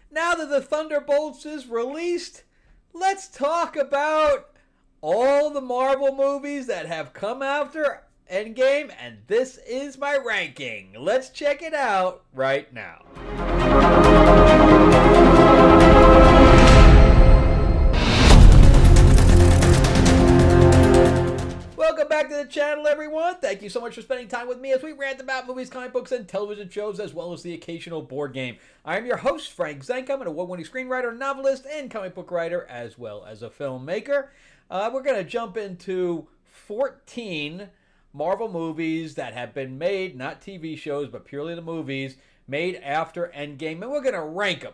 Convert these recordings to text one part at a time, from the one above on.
Now that the Thunderbolts is released, let's talk about all the Marvel movies that have come after Endgame, and this is my ranking. Let's check it out right now. Welcome back to the channel, everyone. Thank you so much for spending time with me as we rant about movies, comic books, and television shows, as well as the occasional board game. I am your host, Frank Zank. I'm an award-winning screenwriter, novelist, and comic book writer, as well as a filmmaker. We're going to jump into 14 Marvel movies that have been made, not TV shows, but purely the movies, made after Endgame, and we're going to rank them.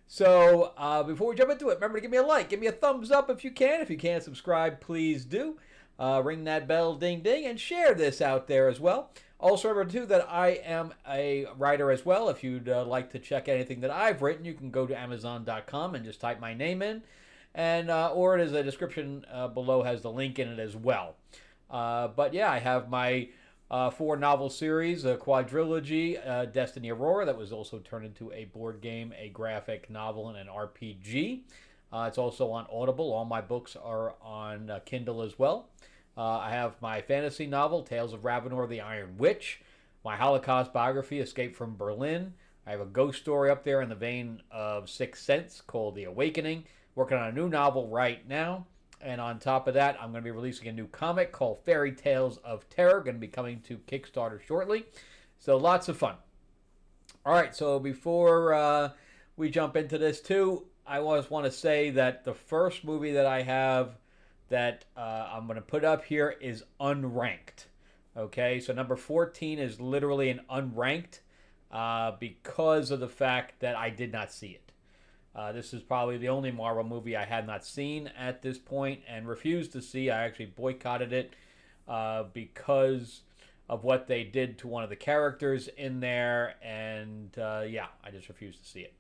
So before we jump into it, remember to give me a like, give me a thumbs up if you can. If you can't subscribe, please do. Ring that bell, ding, ding, and share this out there as well. Also, remember, too, that I am a writer as well. If you'd like to check anything that I've written, you can go to Amazon.com and just type my name in. And or it is a description below has the link in it as well. But, yeah, I have my 4-novel series, a quadrilogy, Destiny Aurora, that was also turned into a board game, a graphic novel, and an RPG. It's also on Audible. All my books are on Kindle as well. I have my fantasy novel, Tales of Ravenor the Iron Witch, my Holocaust biography, Escape from Berlin. I have a ghost story up there in the vein of Sixth Sense called The Awakening. Working on a new novel right now. And on top of that, I'm going to be releasing a new comic called Fairy Tales of Terror. Going to be coming to Kickstarter shortly. So lots of fun. All right, so before we jump into this too, I always want to say that the first movie that I have that I'm going to put up here is unranked. Okay, so number 14 is literally an unranked because of the fact that I did not see it. This is probably the only Marvel movie I had not seen at this point and refused to see. I actually boycotted it because of what they did to one of the characters in there. And yeah, I just refused to see it.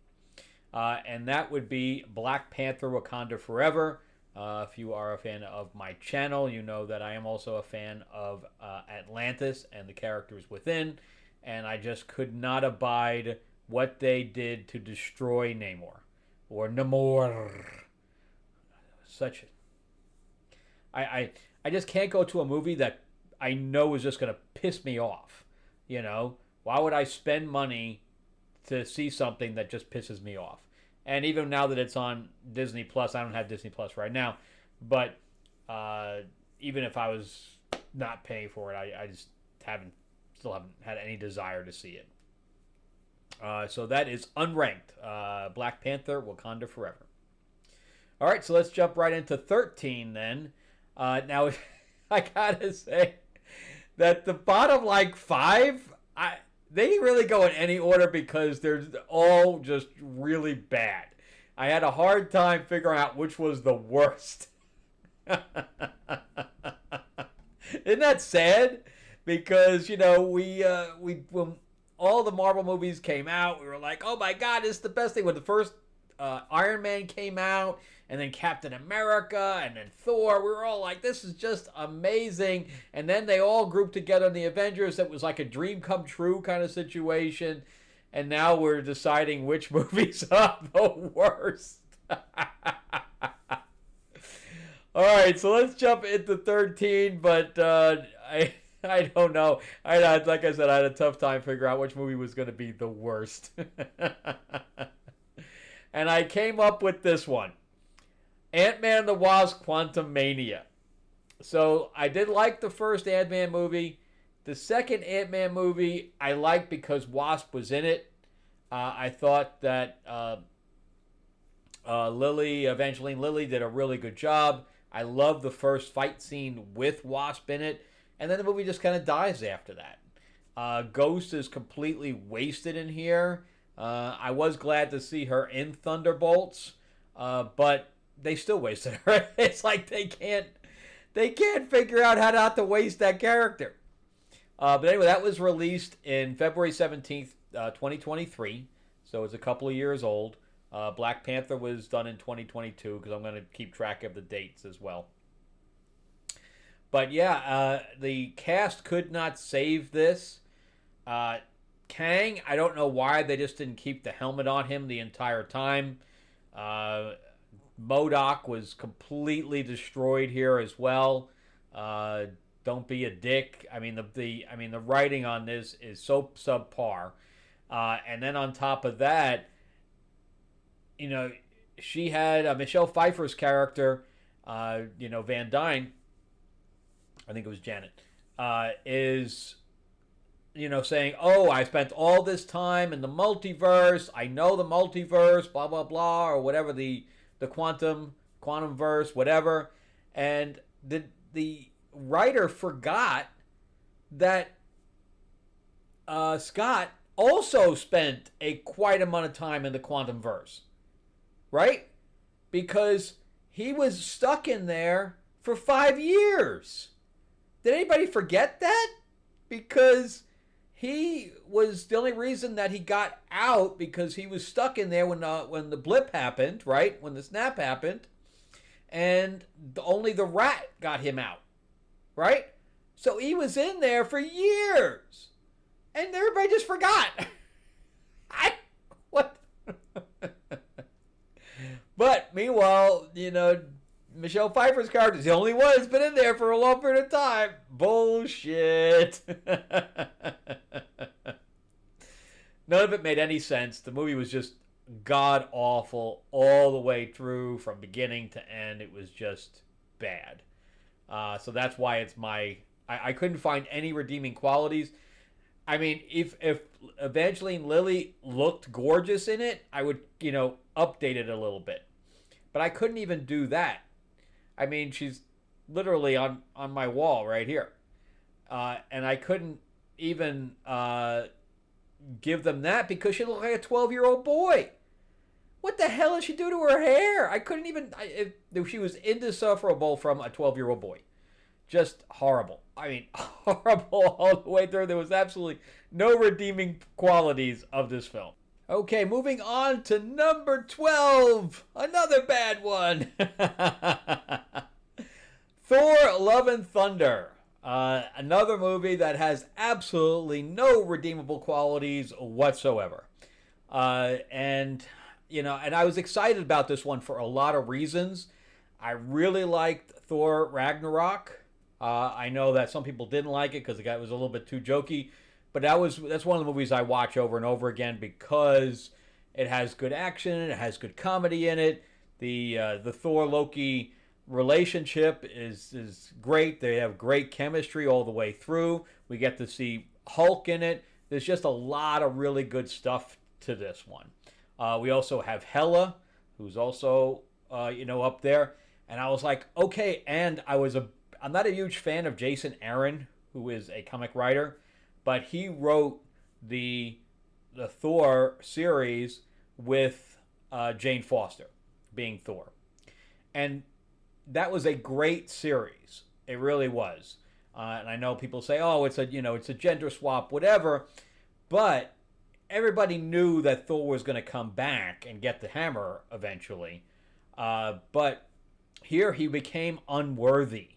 And that would be Black Panther Wakanda Forever. If you are a fan of my channel, you know that I am also a fan of Atlantis and the characters within. And I just could not abide what they did to destroy Namor. Or Namor. Such a... I just can't go to a movie that I know is just going to piss me off. You know? Why would I spend money to see something that just pisses me off? And even now that it's on Disney Plus, I don't have Disney Plus right now, but even if I was not paying for it, I just still haven't had any desire to see it. So that is unranked. Black Panther, Wakanda Forever. All right, so let's jump right into 13 then. Now, I gotta say that the bottom like 5, they didn't really go in any order because they're all just really bad. I had a hard time figuring out which was the worst. Isn't that sad? Because, you know, we when all the Marvel movies came out, we were like, oh my God, this is the best thing. When the first Iron Man came out, and then Captain America, and then Thor, we were all like, this is just amazing. And then they all grouped together in the Avengers. It was like a dream come true kind of situation. And now we're deciding which movies are the worst. All right, so let's jump into 13, but I don't know. Like I said, I had a tough time figuring out which movie was going to be the worst. And I came up with this one. Ant-Man and the Wasp: Quantumania. So I did like the first Ant-Man movie. The second Ant-Man movie I liked because Wasp was in it. I thought that Evangeline Lilly did a really good job. I love the first fight scene with Wasp in it. And then the movie just kind of dies after that. Ghost is completely wasted in here. I was glad to see her in Thunderbolts. But they still wasted her. It's like they can't figure out how not to waste that character. But anyway, that was released in February 17th, 2023. So it's a couple of years old. Black Panther was done in 2022 because I'm going to keep track of the dates as well. But yeah, the cast could not save this. Kang, I don't know why they just didn't keep the helmet on him the entire time. MODOK was completely destroyed here as well. Uh, don't be a dick. I mean the writing on this is so subpar. And then on top of that, you know, she had Michelle Pfeiffer's character, Van Dyne. I think it was Janet. Is saying, "Oh, I spent all this time in the multiverse. I know the multiverse, blah blah blah, or whatever the quantum verse, whatever." And the writer forgot that Scott also spent a quite amount of time in the quantum verse, right? Because he was stuck in there for 5 years. Did anybody forget that? Because he was the only reason that he got out, because he was stuck in there when the blip happened, right? When the snap happened, and only the rat got him out, right? So he was in there for years, and everybody just forgot. What? But meanwhile, Michelle Pfeiffer's character is the only one that's been in there for a long period of time. Bullshit. None of it made any sense. The movie was just god awful all the way through, from beginning to end. It was just bad. So that's why it's I couldn't find any redeeming qualities. I mean, if Evangeline Lilly looked gorgeous in it, I would, update it a little bit. But I couldn't even do that. I mean, she's literally on my wall right here. And I couldn't even give them that because she looked like a 12-year-old boy. What the hell did she do to her hair? I couldn't even... she was indecipherable from a 12-year-old boy. Just horrible. I mean, horrible all the way through. There was absolutely no redeeming qualities of this film. Okay, moving on to number 12. Another bad one. Thor: Love and Thunder. Another movie that has absolutely no redeemable qualities whatsoever. And I was excited about this one for a lot of reasons. I really liked Thor Ragnarok. I know that some people didn't like it because the guy was a little bit too jokey, but that's one of the movies I watch over and over again because it has good action, it has good comedy in it. The Thor Loki relationship is great. They have great chemistry all the way through. We get to see Hulk in it. There's just a lot of really good stuff to this one. We also have Hela, who's also up there, and I was like, okay. And I'm not a huge fan of Jason Aaron, who is a comic writer, but he wrote the Thor series with Jane Foster being Thor, and that was a great series. It really was. And I know people say, "Oh, it's a gender swap, whatever," but everybody knew that Thor was going to come back and get the hammer eventually. But here he became unworthy.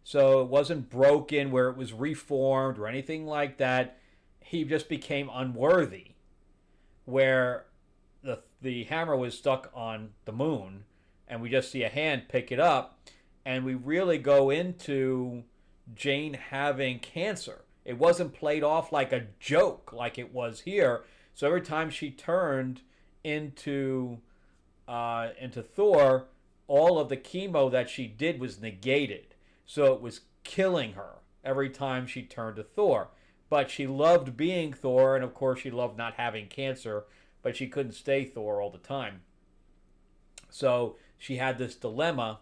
So it wasn't broken where it was reformed or anything like that. He just became unworthy, where the hammer was stuck on the moon, and we just see a hand pick it up, and we really go into Jane having cancer. It wasn't played off like a joke like it was here. So every time she turned into Thor, all of the chemo that she did was negated. So it was killing her every time she turned to Thor. But she loved being Thor, and of course she loved not having cancer, but she couldn't stay Thor all the time. So she had this dilemma,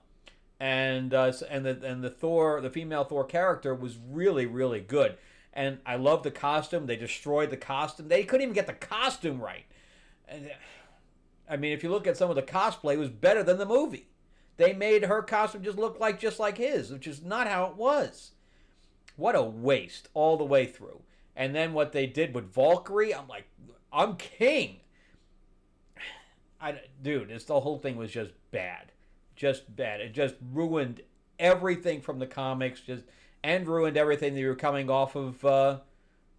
and the female Thor character was really, really good. And I love the costume. They destroyed the costume. They couldn't even get the costume right. I mean, if you look at some of the cosplay, it was better than the movie. They made her costume just look just like his, which is not how it was. What a waste all the way through. And then what they did with Valkyrie, I'm like, I'm king. Dude, the whole thing was just bad. Just bad. It just ruined everything from the comics, and ruined everything that you were coming off of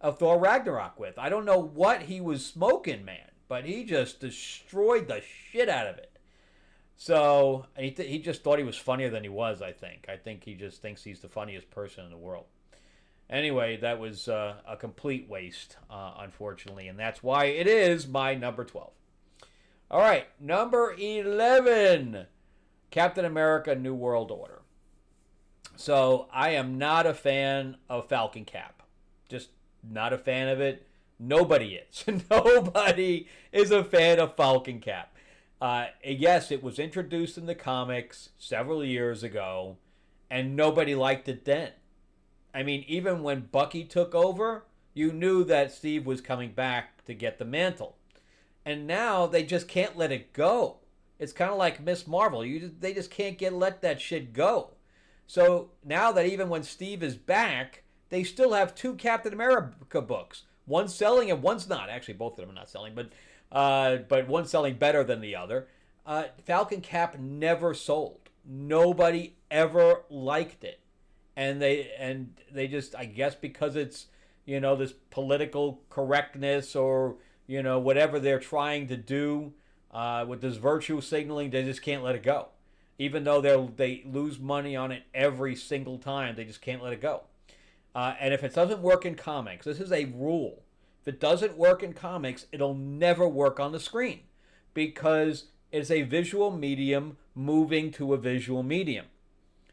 of Thor Ragnarok with. I don't know what he was smoking, man, but he just destroyed the shit out of it. So he just thought he was funnier than he was. I think he just thinks he's the funniest person in the world. Anyway, that was a complete waste, unfortunately, and that's why it is my number 12. All right, number 11, Captain America: New World Order. So I am not a fan of Falcon Cap. Just not a fan of it. Nobody is. Nobody is a fan of Falcon Cap. Yes, it was introduced in the comics several years ago, and nobody liked it then. I mean, even when Bucky took over, you knew that Steve was coming back to get the mantle. And now they just can't let it go. It's kind of like Miss Marvel. They just can't let that shit go. So now that even when Steve is back, they still have two Captain America books. One's selling and one's not. Actually, both of them are not selling, but one's selling better than the other. Falcon Cap never sold. Nobody ever liked it. And they just, I guess because it's, this political correctness or, whatever they're trying to do with this virtue signaling, they just can't let it go. Even though they lose money on it every single time, they just can't let it go. And if it doesn't work in comics, this is a rule. If it doesn't work in comics, it'll never work on the screen because it's a visual medium moving to a visual medium.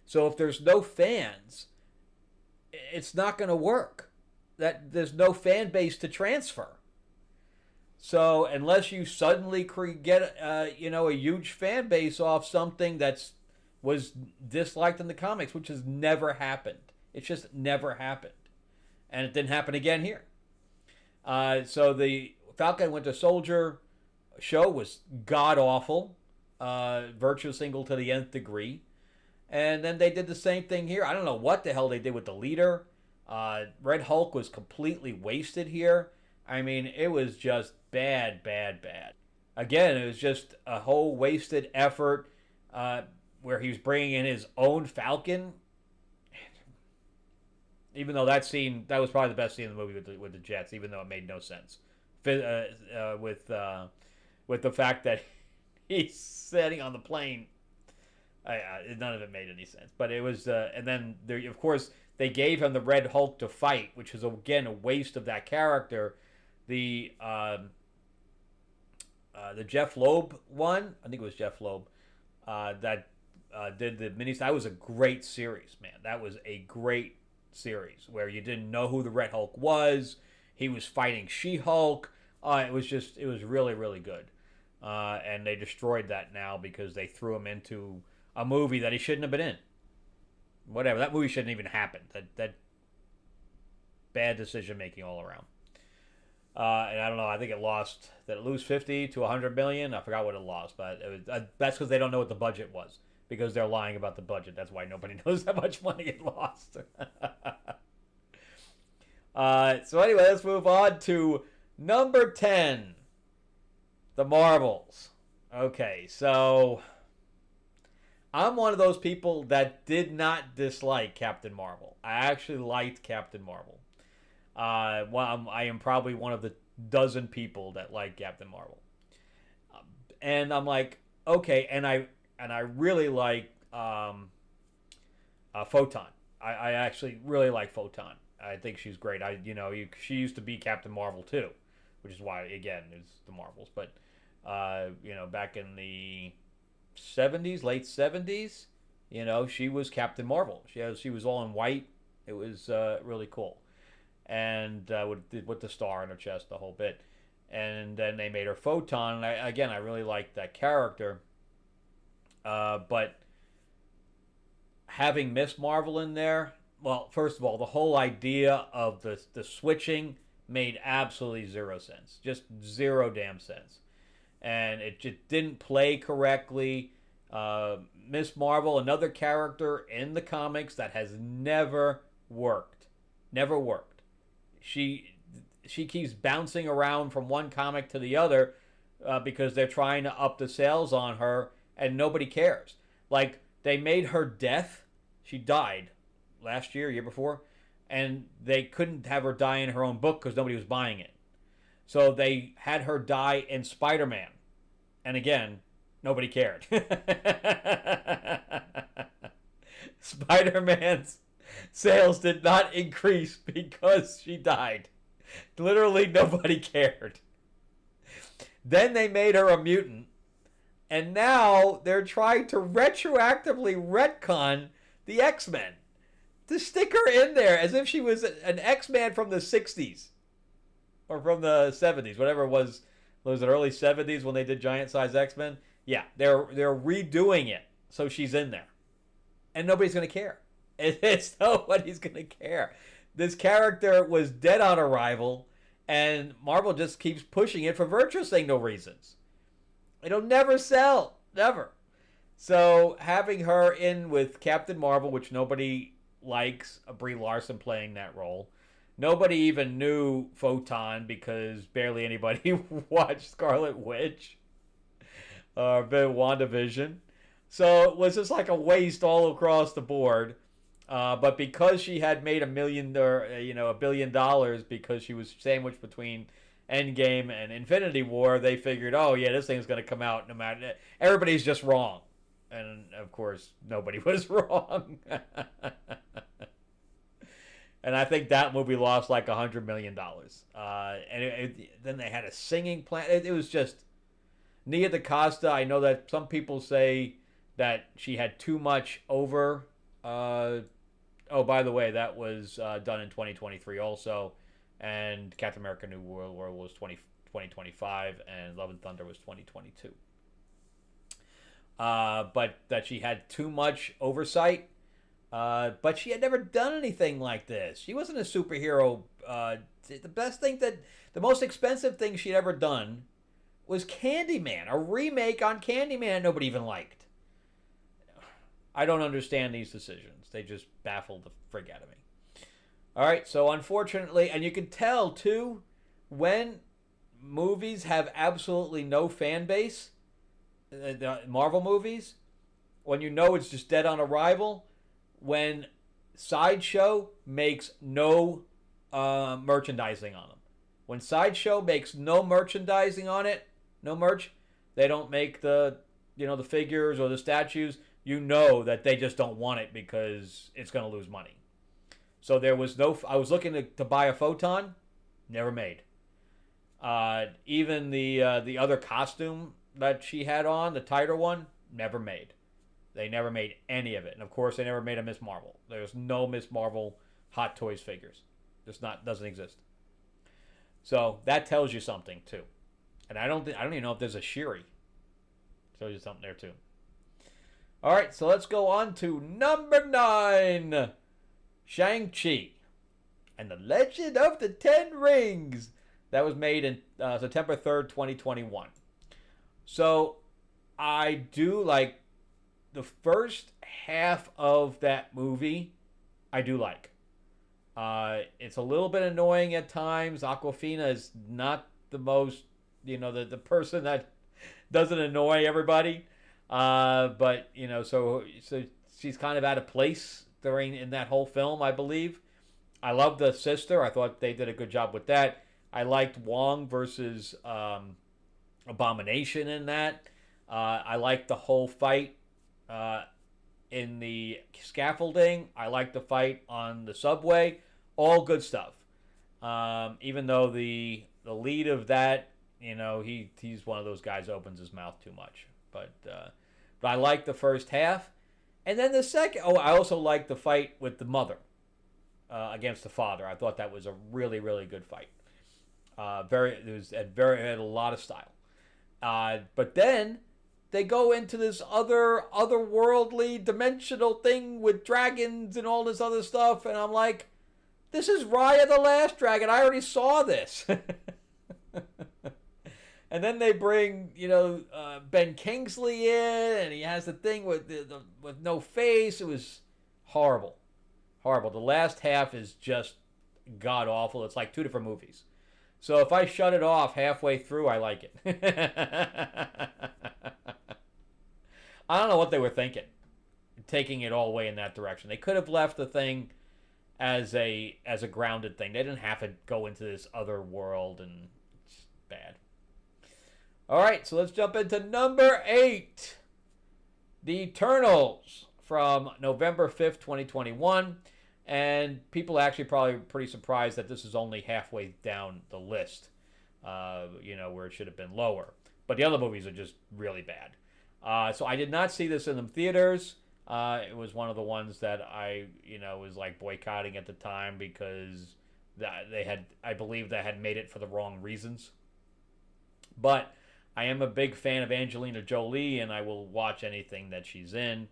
So if there's no fans, it's not going to work. There's no fan base to transfer. So unless you suddenly get a huge fan base off something was disliked in the comics, which has never happened. It's just never happened, and it didn't happen again here. So the Falcon Winter Soldier show was god awful, virtue signal to the nth degree, and then they did the same thing here. I don't know what the hell they did with the leader. Red Hulk was completely wasted here. I mean, it was just bad. Again, it was just a whole wasted effort where he was bringing in his own Falcon. Even though that was probably the best scene in the movie with the jets, even though it made no sense. With the fact that he's sitting on the plane, none of it made any sense. But it was, and then of course they gave him the Red Hulk to fight, which is again a waste of that character. The Jeff Loeb one, I think it was Jeff Loeb, that did the mini. That was a great series, man. That was a great series where you didn't know who the Red Hulk was. He was fighting She-Hulk. It was really, really good. And they destroyed that now because they threw him into a movie that he shouldn't have been in. Whatever. That movie shouldn't even happen. That bad decision making all around. And I don't know. I think it lost. Did it lose 50 to 100 million? I forgot what it lost, but that's because they don't know what the budget was. Because they're lying about the budget. That's why nobody knows how much money it lost. So anyway, let's move on to number 10. The Marvels. Okay, so I'm one of those people that did not dislike Captain Marvel. I actually liked Captain Marvel. I am probably one of the dozen people that like Captain Marvel. And I'm like, okay, and I really like Photon. I actually really like Photon. I think she's great. She used to be Captain Marvel too, which is why again it's the Marvels. But back in the 70s, late 70s, she was Captain Marvel. She was all in white. It was really cool, and with the star on her chest, the whole bit. And then they made her Photon. And I really liked that character. But having Miss Marvel in there, well, first of all, the whole idea of the switching made absolutely zero sense. Just zero damn sense. And it just didn't play correctly. Miss Marvel, another character in the comics that has never worked. Never worked. She keeps bouncing around from one comic to the other because they're trying to up the sales on her. And nobody cares. Like, they made her death. She died last year before. and they couldn't have her die in her own book because nobody was buying it. So they had her die in Spider-Man. And again, nobody cared. Spider-Man's sales did not increase because she died. Literally nobody cared. Then they made her a mutant. And now they're trying to retroactively retcon the X-Men. To stick her in there as if she was an X-Man from the 60s. Or from the 70s, whatever it was. Was it early 70s when they did giant size X-Men? Yeah, they're redoing it so she's in there. And nobody's going to care. It's nobody's going to care. This character was dead on arrival, and Marvel just keeps pushing it for virtual signal reasons. It'll never sell. Never. So having her in with Captain Marvel, which nobody likes, Brie Larson playing that role. Nobody even knew Photon because barely anybody watched Scarlet Witch or WandaVision. So it was just like a waste all across the board. But because she had made $1 billion because she was sandwiched between Endgame and Infinity War, they figured, oh yeah, this thing's going to come out no matter. Everybody's just wrong. And of course, nobody was wrong. And I think that movie lost like $100 million. Then they had a singing plant. It was just Nia DaCosta. I know that some people say that she had too much over. Oh, by the way, that was done in 2023 also. And Captain America New World was 2025, and Love and Thunder was 2022. But that she had too much oversight. But she had never done anything like this. She wasn't a superhero. The most expensive thing she'd ever done was Candyman, a remake on Candyman nobody even liked. I don't understand these decisions. They just baffle the frig out of me. All right, so unfortunately, and you can tell too, when movies have absolutely no fan base, the Marvel movies, when you know it's just dead on arrival, when Sideshow makes no merchandising on them. When Sideshow makes no merchandising on it, no merch, they don't make the figures or the statues, you know that they just don't want it because it's going to lose money. So there was no, I was looking to buy a Photon, never made. Even the other costume that she had on, the tighter one, never made. They never made any of it. And of course, they never made a Miss Marvel. There's no Miss Marvel Hot Toys figures. Doesn't exist. So that tells you something too. And I don't even know if there's a Shuri. Tells you something there too. All right, so let's go on to number 9. Shang-Chi and the Legend of the Ten Rings. That was made in September 3rd, 2021. So I do like the first half of that movie. I do like. It's a little bit annoying at times. Awkwafina is not the most, the person that doesn't annoy everybody. But so she's kind of out of place in that whole film, I believe. I love the sister. I thought they did a good job with that. I liked Wong versus Abomination in that. I liked the whole fight in the scaffolding. I liked the fight on the subway. All good stuff. Even though the lead of that, he's one of those guys who opens his mouth too much. But I liked the first half. And then the second, I also liked the fight with the mother against the father. I thought that was a really, really good fight. It had a lot of style. But then they go into this otherworldly dimensional thing with dragons and all this other stuff, and I'm like, this is Raya the Last Dragon. I already saw this. And then they bring, Ben Kingsley in, and he has the thing with with no face. It was horrible. Horrible. The last half is just god-awful. It's like 2 different movies. So if I shut it off halfway through, I like it. I don't know what they were thinking, taking it all the way in that direction. They could have left the thing as a grounded thing. They didn't have to go into this other world, and it's bad. All right, so let's jump into number 8. The Eternals from November 5th, 2021. And people are actually probably pretty surprised that this is only halfway down the list, where it should have been lower. But the other movies are just really bad. So I did not see this in the theaters. It was one of the ones that I, was like boycotting at the time because I believe they had made it for the wrong reasons. But I am a big fan of Angelina Jolie, and I will watch anything that she's in.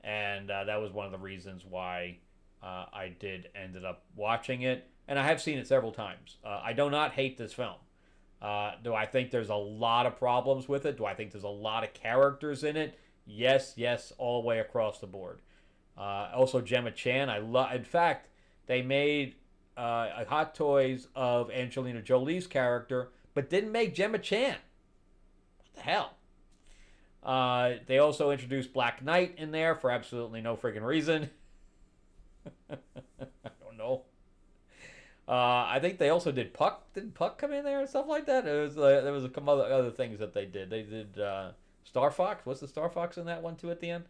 And that was one of the reasons why I ended up watching it. And I have seen it several times. I do not hate this film. Do I think there's a lot of problems with it? Do I think there's a lot of characters in it? Yes, all the way across the board. Also, Gemma Chan. In fact, they made a Hot Toys of Angelina Jolie's character, but didn't make Gemma Chan. What the hell? They also introduced Black Knight in there for absolutely no friggin' reason. I don't know. I think they also did Puck. Didn't Puck come in there and stuff like that? There was a couple other things that they did. They did Star Fox. What's the Star Fox in that one too at the end?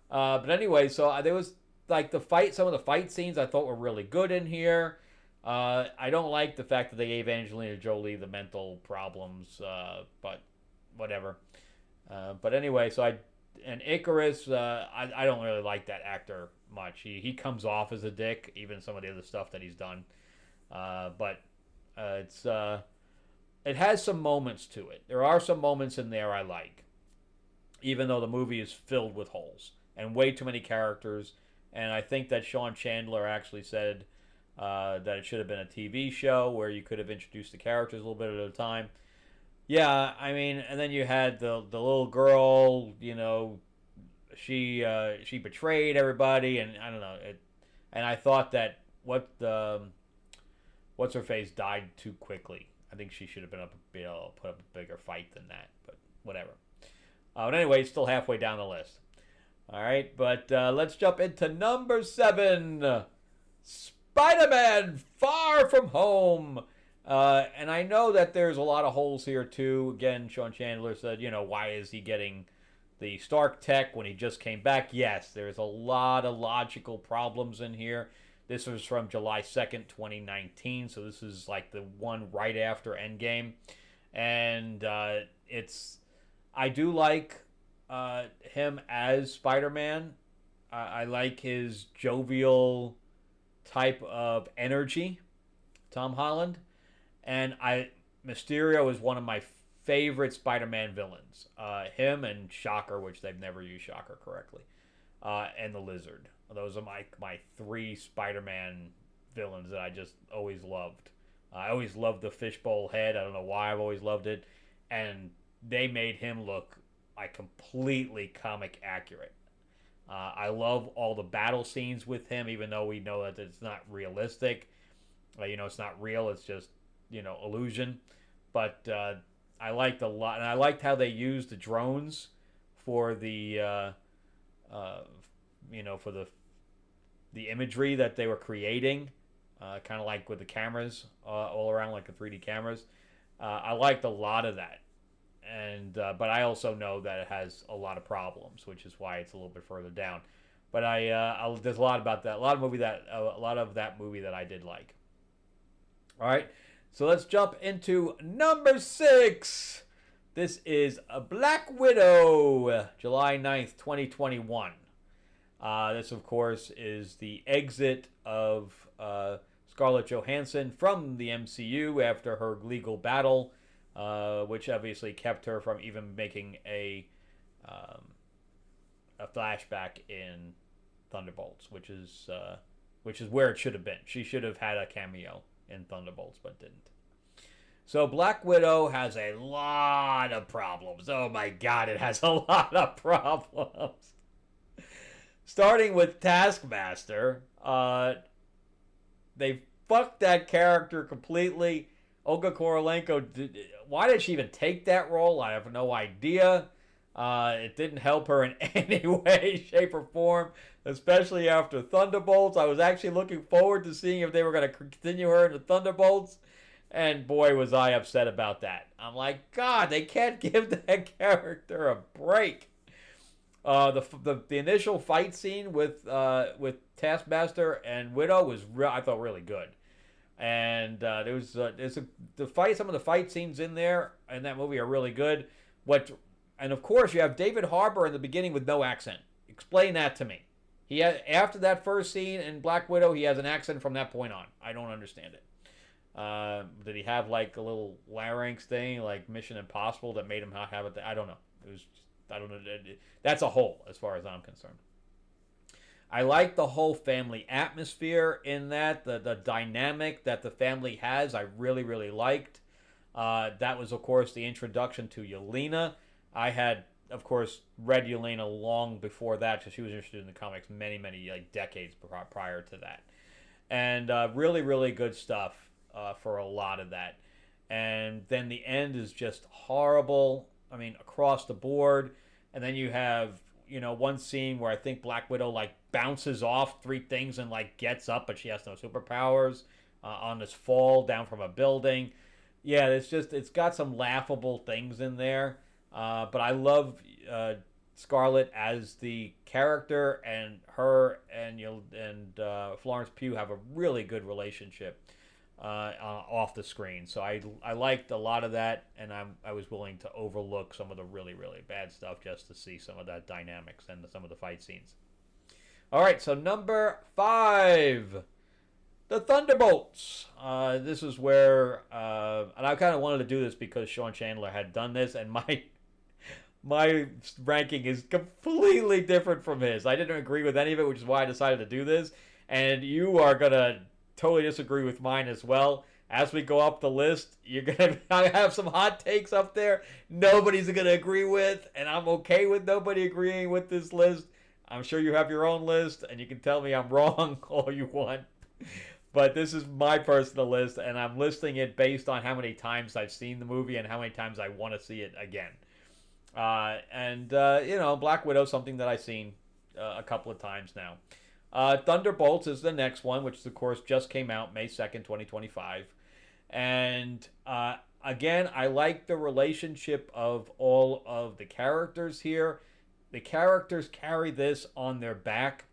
But anyway, so there was like some of the fight scenes I thought were really good in here. I don't like the fact that they gave Angelina Jolie the mental problems, but whatever. But anyway, and Icarus, I don't really like that actor much. He comes off as a dick, even some of the other stuff that he's done. But it has some moments to it. There are some moments in there I like, even though the movie is filled with holes and way too many characters. And I think that Sean Chandler actually said that it should have been a TV show where you could have introduced the characters a little bit at a time. Yeah, I mean, and then you had the little girl, she betrayed everybody, and I don't know, and I thought that what's her face died too quickly. I think she should have been able to put up a bigger fight than that, but whatever. But anyway, still halfway down the list. All right, but let's jump into number 7, Spider-Man: Far From Home. And I know that there's a lot of holes here too. Again, Sean Chandler said, why is he getting the Stark tech when he just came back? Yes, there's a lot of logical problems in here. This was from July 2nd, 2019, so this is like the one right after Endgame. And I do like him as Spider-Man. I like his jovial type of energy, Tom Holland. And Mysterio is one of my favorite Spider-Man villains. Him and Shocker, which they've never used Shocker correctly, and the Lizard. Those are my 3 Spider-Man villains that I just always loved. I always loved the fishbowl head. I don't know why I've always loved it. And they made him look like completely comic accurate. I love all the battle scenes with him, even though we know that it's not realistic. It's not real. It's just illusion. But I liked a lot, and I liked how they used the drones for the for the imagery that they were creating, kind of like with the cameras all around, like the 3D cameras. I liked a lot of that, and but I also know that it has a lot of problems, which is why it's a little bit further down. But there's a lot about that, a lot of that movie that I did like. All right. So let's jump into number 6. This is a Black Widow, July 9th, 2021. This, of course, is the exit of Scarlett Johansson from the MCU after her legal battle, which obviously kept her from even making a flashback in Thunderbolts, which is where it should have been. She should have had a cameo in Thunderbolts, but didn't. So Black Widow has a lot of problems. Oh my God, it has a lot of problems. Starting with Taskmaster, they fucked that character completely. Olga Kurylenko, why did she even take that role? I have no idea. It didn't help her in any way, shape, or form, especially after Thunderbolts. I was actually looking forward to seeing if they were going to continue her in the Thunderbolts. And boy, was I upset about that. I'm like, God, they can't give that character a break. The initial fight scene with Taskmaster and Widow was I thought really good, and some of the fight scenes in there in that movie are really good. And of course you have David Harbour in the beginning with no accent. Explain that to me. After that first scene in Black Widow, he has an accent from that point on. I don't understand it. Did he have like a little larynx thing, like Mission Impossible, that made him not have it? I don't know. It was just, I don't know. That's a hole as far as I'm concerned. I like the whole family atmosphere in that, the dynamic that the family has. I really, really liked. That was, of course, the introduction to Yelena. I had, of course, read Yelena long before that, because she was introduced in the comics many, many like decades prior to that. And really, really good stuff for a lot of that. And then the end is just horrible. I mean, across the board. And then you have, one scene where I think Black Widow like bounces off three things and like gets up, but she has no superpowers on this fall down from a building. Yeah, it's got some laughable things in there. But I love Scarlett as the character, and her and Florence Pugh have a really good relationship off the screen. So I liked a lot of that, and I was willing to overlook some of the really, really bad stuff just to see some of that dynamics and some of the fight scenes. All right, so number 5, the Thunderbolts. This is where, and I kind of wanted to do this because Sean Chandler had done this, and my ranking is completely different from his. I didn't agree with any of it, which is why I decided to do this. And you are going to totally disagree with mine as well. As we go up the list, you're going to have some hot takes up there nobody's going to agree with, and I'm okay with nobody agreeing with this list. I'm sure you have your own list, and you can tell me I'm wrong all you want. But this is my personal list, and I'm listing it based on how many times I've seen the movie and how many times I want to see it again. Black Widow is something that I've seen a couple of times now. Thunderbolts is the next one, which of course just came out May 2nd, 2025. And again, I like the relationship of all of the characters here. The characters carry this on their back,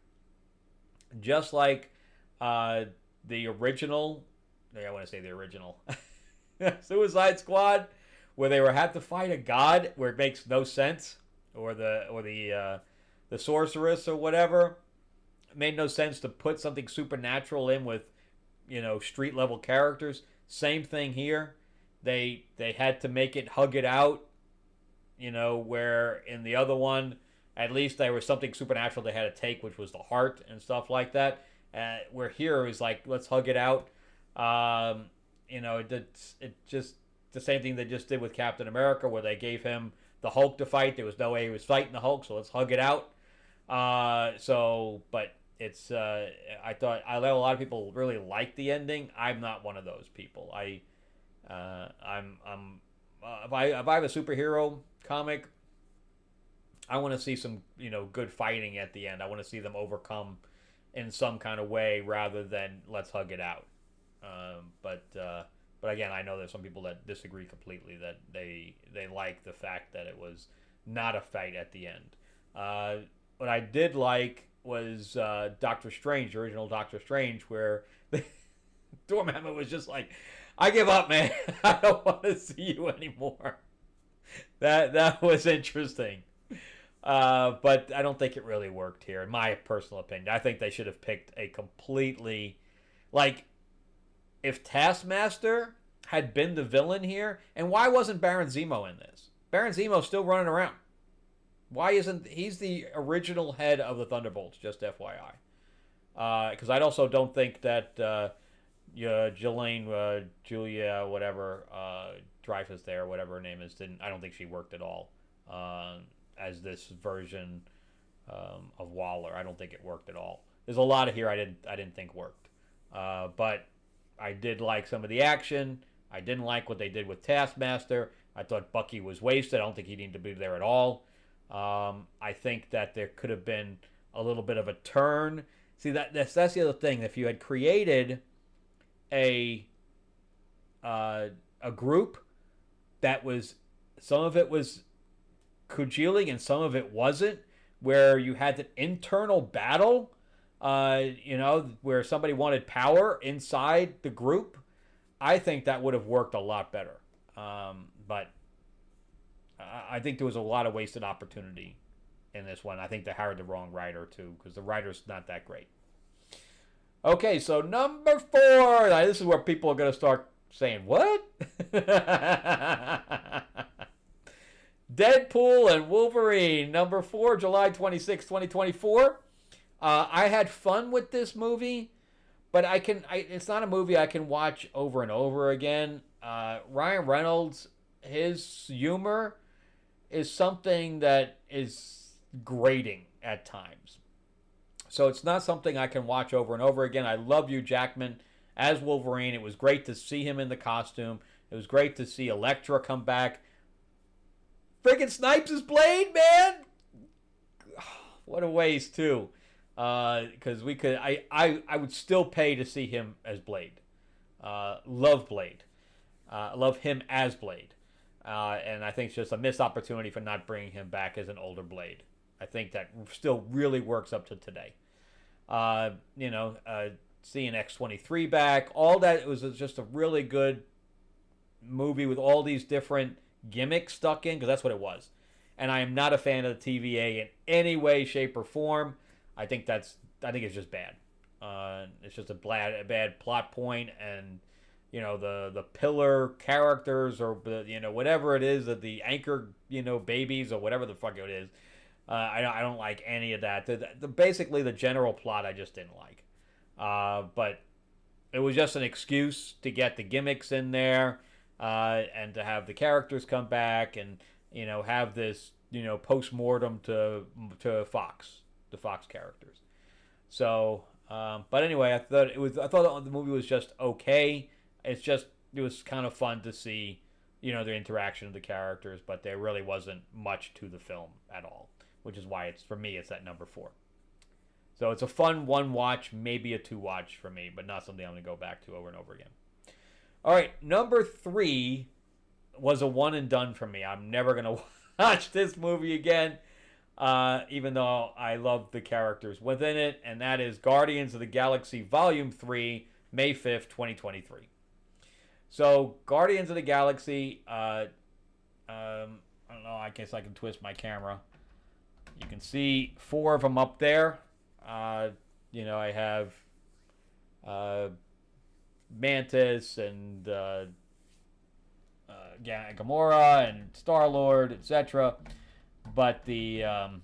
just like the original. I want to say the original Suicide Squad, where they had to fight a god where it makes no sense, or the sorceress or whatever. It made no sense to put something supernatural in with, street level characters. Same thing here. They had to make it hug it out, where in the other one, at least there was something supernatural they had to take, which was the heart and stuff like that. Where here is like, let's hug it out. It just the same thing they just did with Captain America, where they gave him the Hulk to fight. There was no way he was fighting the Hulk, so let's hug it out. But it's I know a lot of people really like the ending. I'm not one of those people. If I have a superhero comic, I want to see some good fighting at the end. I want to see them overcome in some kind of way rather than let's hug it out. But again, I know there's some people that disagree completely, that they like the fact that it was not a fight at the end. What I did like was Doctor Strange, the original Doctor Strange, where Dormammu was just like, I give up, man. I don't want to see you anymore. That was interesting. But I don't think it really worked here, in my personal opinion. I think they should have picked a completely, if Taskmaster had been the villain here, and why wasn't Baron Zemo in this? Baron Zemo's still running around. Why isn't he's the original head of the Thunderbolts? Just FYI, because I also don't think that Julia, whatever, Dreyfus there, whatever her name is, I don't think she worked at all as this version of Waller. I don't think it worked at all. There's a lot of here I didn't think worked, but I did like some of the action. I didn't like what they did with Taskmaster. I thought Bucky was wasted. I don't think he needed to be there at all. I think that there could have been a little bit of a turn. See, that's the other thing. If you had created a uh, a group that was, some of it was congealing and some of it wasn't, where you had an internal battle, where somebody wanted power inside the group, I think that would have worked a lot better. But I think there was a lot of wasted opportunity in this one. I think they hired the wrong writer too, because the writer's not that great. Okay, so number 4. Now, this is where people are going to start saying, what? Deadpool and Wolverine, number 4, July 26, 2024. I had fun with this movie, but it's not a movie I can watch over and over again. Ryan Reynolds, his humor is something that is grating at times. So it's not something I can watch over and over again. I love Hugh Jackman as Wolverine. It was great to see him in the costume. It was great to see Elektra come back. Friggin' Snipes is Blade, man! What a waste, too. Because I would still pay to see him as Blade. Love Blade. Love him as Blade. And I think it's just a missed opportunity for not bringing him back as an older Blade. I think that still really works up to today. Seeing X-23 back, all that, it was just a really good movie with all these different gimmicks stuck in, because that's what it was. And I am not a fan of the TVA in any way, shape, or form. I think it's just bad. It's just a bad plot point, and the pillar characters, or whatever it is, that the anchor babies or whatever the fuck it is. I don't like any of that. Basically, the general plot I just didn't like. But it was just an excuse to get the gimmicks in there, and to have the characters come back, and have this post-mortem to Fox, the Fox characters. So, but anyway, I thought the movie was just okay. It was kind of fun to see the interaction of the characters, but there really wasn't much to the film at all, which is why for me it's at number 4. So it's a fun 1 watch, maybe a 2 watch for me, but not something I'm going to go back to over and over again. All right, number 3 was a one and done for me. I'm never going to watch this movie again, even though I love the characters within it, and that is Guardians of the Galaxy Volume 3, May 5th, 2023. So, Guardians of the Galaxy, I don't know, I guess I can twist my camera. You can see 4 of them up there. I have Mantis and Gamora and Star-Lord, etc. But and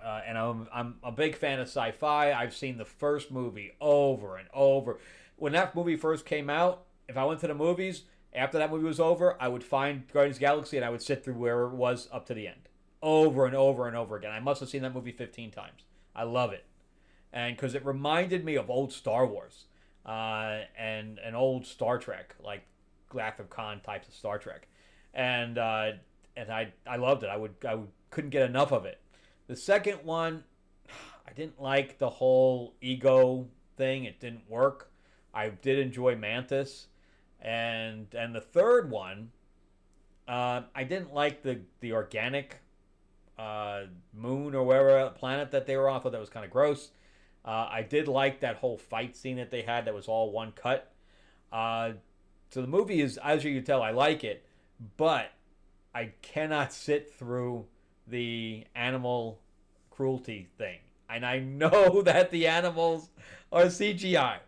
I'm a big fan of sci-fi. I've seen the first movie over and over. When that movie first came out, if I went to the movies, after that movie was over, I would find Guardians of the Galaxy and I would sit through where it was up to the end. Over and over and over again. I must have seen that movie 15 times. I love it. And because it reminded me of old Star Wars, and an old Star Trek, like Wrath of Khan types of Star Trek. And I loved it. I couldn't get enough of it. The second one, I didn't like the whole ego thing. It didn't work. I did enjoy Mantis. And the third one, I didn't like the organic moon or wherever planet that they were on. I thought that was kind of gross. I did like that whole fight scene that they had that was all one cut. So the movie is, as you can tell, I like it, but I cannot sit through the animal cruelty thing. And I know that the animals are CGI.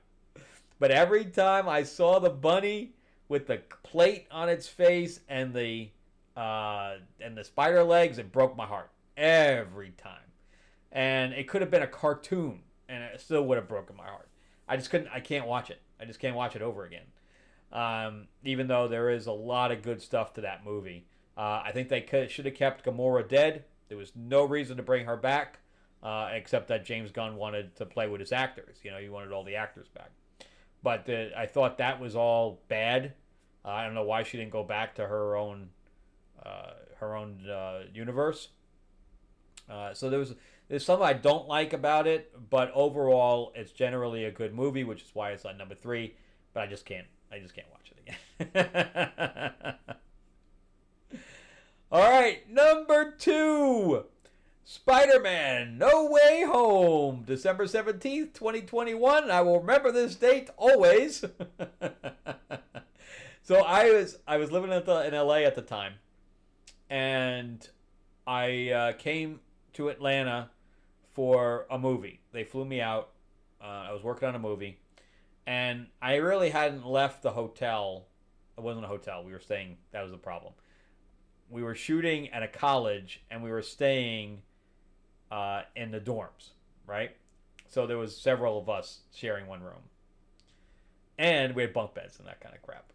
But every time I saw the bunny with the plate on its face and the spider legs, it broke my heart. Every time. And it could have been a cartoon, and it still would have broken my heart. I can't watch it. I just can't watch it over again. Even though there is a lot of good stuff to that movie. I think they should have kept Gamora dead. There was no reason to bring her back, except that James Gunn wanted to play with his actors. He wanted all the actors back. But I thought that was all bad. I don't know why she didn't go back to her own her own universe. So there's something I don't like about it, but overall it's generally a good movie, which is why it's on number 3. But I just can't watch it again. All right, number 2, Spider-Man: No Way Home, December 17th, 2021. I will remember this date always. So I was living in LA at the time, and I came to Atlanta for a movie. They flew me out. I was working on a movie, and I really hadn't left the hotel. It wasn't a hotel. We were staying. That was the problem. We were shooting at a college, and we were staying in the dorms, right? So there was several of us sharing one room, and we had bunk beds and that kind of crap.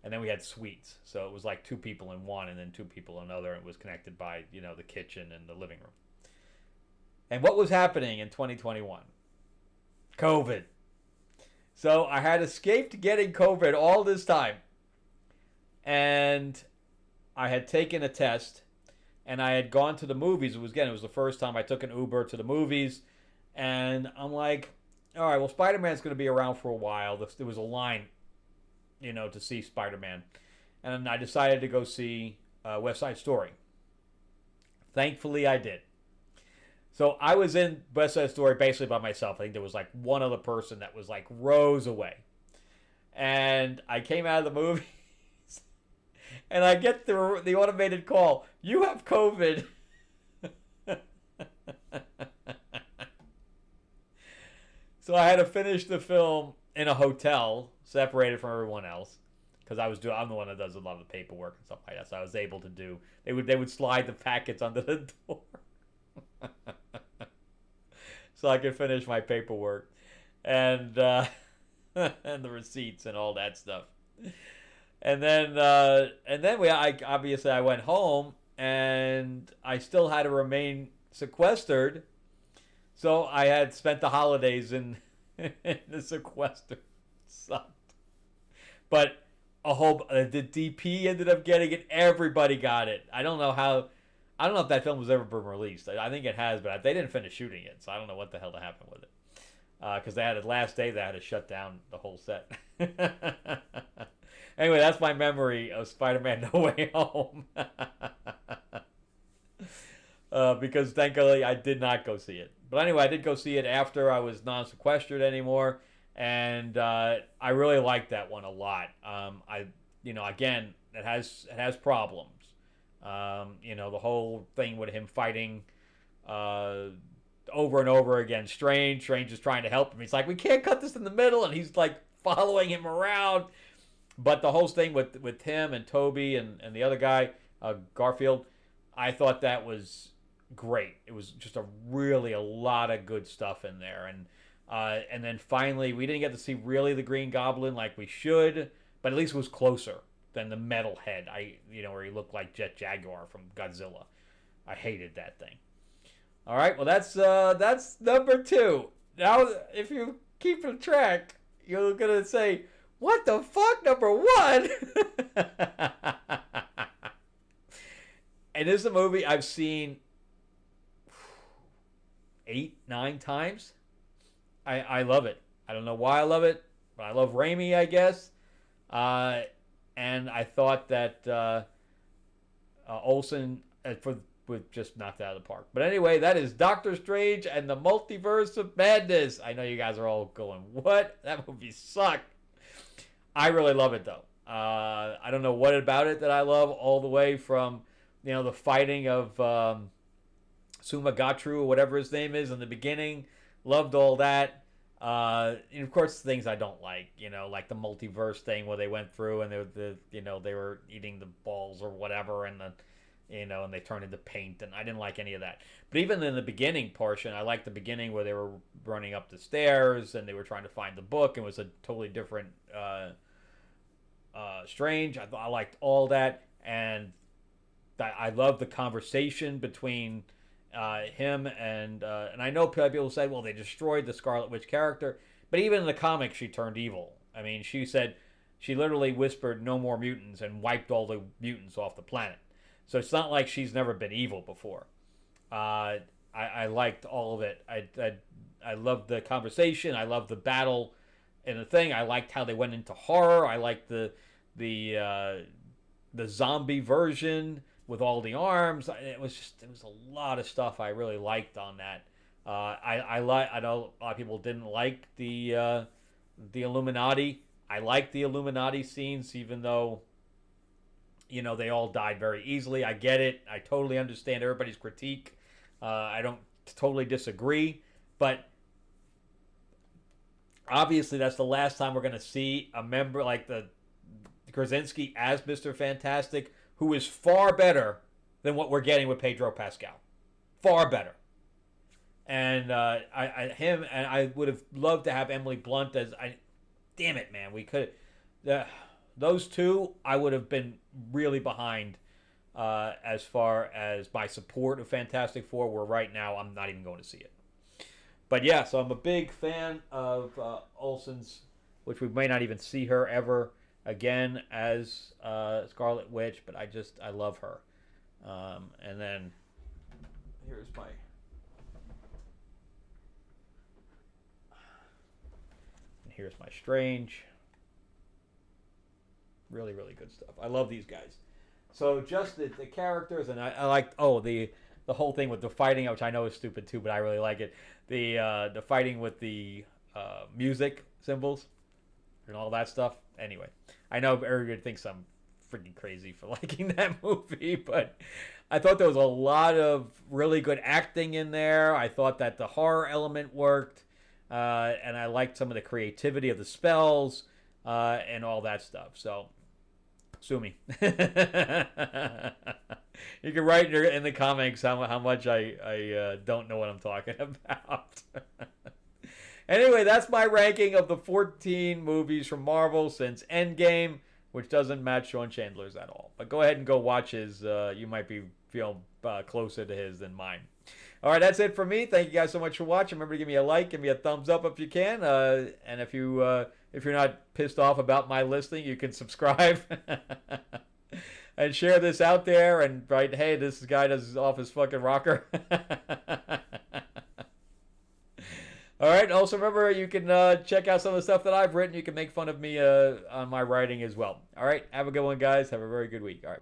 And then we had suites, so it was like 2 people in one, and then 2 people in another. And it was connected by the kitchen and the living room. And what was happening in 2021? COVID. So I had escaped getting COVID all this time, and I had taken a test, and I had gone to the movies. It was the first time I took an Uber to the movies, and I'm like, all right, well, Spider-Man's going to be around for a while. There was a line, to see Spider-Man, and I decided to go see West Side Story. Thankfully, I did. So I was in West Side Story basically by myself. I think there was like one other person that was like rows away, and I came out of the movie. And I get the automated call. You have COVID. So I had to finish the film in a hotel, separated from everyone else, because I'm the one that does a lot of the paperwork and stuff like that. So I was able to do. They would slide the packets under the door, so I could finish my paperwork, and and the receipts and all that stuff. And then I went home, and I still had to remain sequestered. So I had spent the holidays in the sequester. Sucked. But the DP ended up getting it. Everybody got it. I don't know if that film was ever been released. I think it has, but they didn't finish shooting it, so I don't know what the hell happened with it. Because they had it last day, they had to shut down the whole set. Anyway, that's my memory of Spider-Man: No Way Home. Because thankfully I did not go see it. But anyway, I did go see it after I was non-sequestered anymore, and I really liked that one a lot. Again, it has problems. The whole thing with him fighting over and over again. Strange is trying to help him. He's like, we can't cut this in the middle, and he's like following him around. But the whole thing with him and Toby and the other guy, Garfield, I thought that was great. It was just a lot of good stuff in there. And then finally, we didn't get to see really the Green Goblin like we should, but at least it was closer than the metal head. Where he looked like Jet Jaguar from Godzilla. I hated that thing. All right, well that's number 2. Now, if you keep track, you're gonna say, what the fuck, number 1? And this is a movie I've seen 8, 9 times. I love it. I don't know why I love it, but I love Raimi, I guess. And I thought that Olsen would just knock that out of the park. But anyway, that is Doctor Strange and the Multiverse of Madness. I know you guys are all going, what? That movie sucked. I really love it, though. I don't know what about it that I love, all the way from, the fighting of Sumagatru, or whatever his name is, in the beginning. Loved all that. And of course, things I don't like, like the multiverse thing where they went through and they were eating the balls or whatever, and and they turned into paint, and I didn't like any of that. But even in the beginning portion, I liked the beginning where they were running up the stairs and they were trying to find the book, and it was a totally different Strange. I liked all that, and I love the conversation between him and I know people say, well, they destroyed the Scarlet Witch character, but even in the comics, she turned evil. I mean, she literally whispered, "No more mutants," and wiped all the mutants off the planet. So it's not like she's never been evil before. I liked all of it. I loved the conversation. I loved the battle and the thing. I liked how they went into horror. I liked the zombie version with all the arms. It was a lot of stuff I really liked on that. I know a lot of people didn't like the Illuminati. I like the Illuminati scenes, even though they all died very easily. I get it. I totally understand everybody's critique. I don't totally disagree, but obviously that's the last time we're going to see a member like the Krasinski as Mr. Fantastic, who is far better than what we're getting with Pedro Pascal. Far better. And I would have loved to have Emily Blunt as damn it, man, we could those two I would have been really behind as far as my support of Fantastic Four, where right now I'm not even going to see it. But yeah, so I'm a big fan of Olsen's, which we may not even see her ever again as Scarlet Witch, but I love her. And then here's my Strange. Really, really good stuff. I love these guys. So just the characters, and I liked the whole thing with the fighting, which I know is stupid too, but I really like it. The fighting with the music symbols and all that stuff. Anyway, I know everybody thinks I'm freaking crazy for liking that movie, but I thought there was a lot of really good acting in there. I thought that the horror element worked, and I liked some of the creativity of the spells and all that stuff. So sue me. You can write in the comics how much I don't know what I'm talking about. Anyway, that's my ranking of the 14 movies from Marvel since Endgame, which doesn't match Sean Chandler's at all. But go ahead and go watch his. You might be feeling closer to his than mine. All right, that's it for me. Thank you guys so much for watching. Remember to give me a like, give me a thumbs up if you can. And if you're not pissed off about my listing, you can subscribe and share this out there and write, hey, this guy does off his fucking rocker. All right. Also, remember, you can check out some of the stuff that I've written. You can make fun of me on my writing as well. All right. Have a good one, guys. Have a very good week. All right.